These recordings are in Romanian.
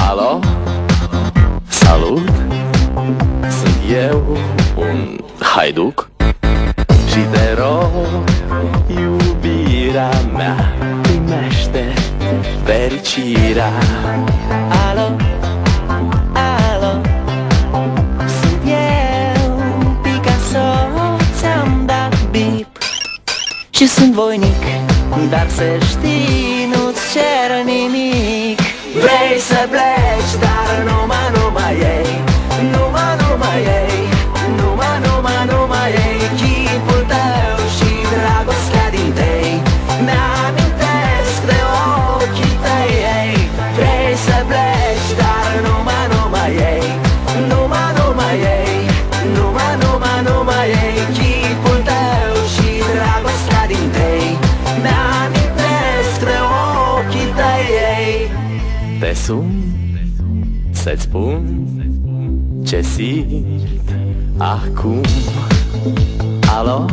Alo, salut, sunt eu, un haiduc și te rog, iubirea mea, primește fericirea. Alo, alo, sunt eu, Picasso, ți-am dat bip și sunt voinic, dar să știi, nu-ți cer nimic. Vrei să pleci, dar numai ei, numai ei, numai ei, chipul tău și dragostea din tei mi-amintesc de ochii tăi, ei. Vrei să pleci, dar numai ei, numai ei, numai ei, chipul tău și dragostea din tei mi-amintesc de ochii tăi, ei. Te sun să-ți spun ce simt acum. Alo,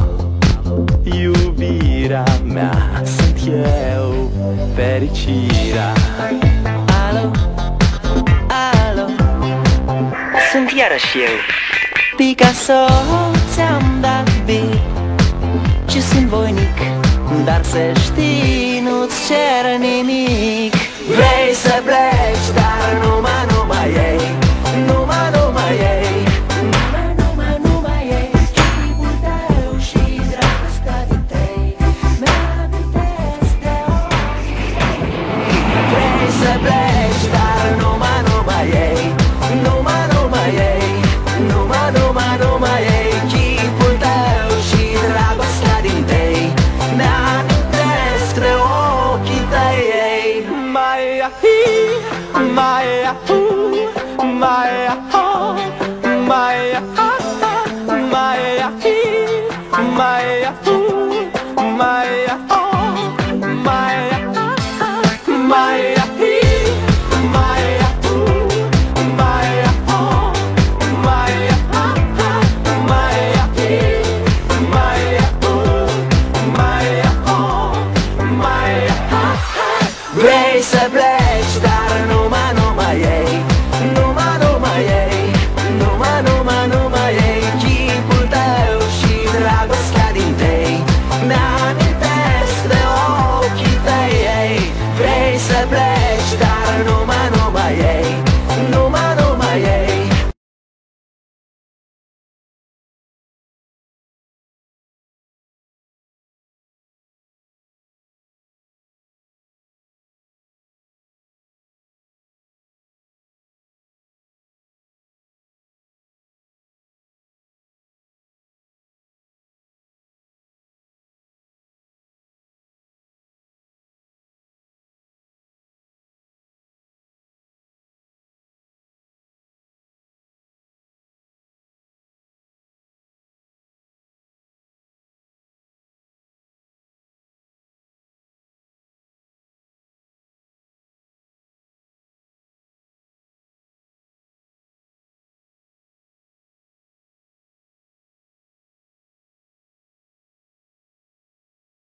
iubirea mea, sunt eu, fericirea. Alo, alo, sunt iarăși eu, Picasso, ți-am dat bip și sunt voinic, dar să știi, nu-ți cer nimic. Vrei să pleci, dar numai ei, numai ei, numai ei, chipul tău și dragostea din tei mi-amintesc de ochii tăi. Vrei să pleci, dar numai ei, numai ei, numai ei, chipul tău și dragostea din tei mi-amintesc de ochii tăi, ei. Maya, Maya,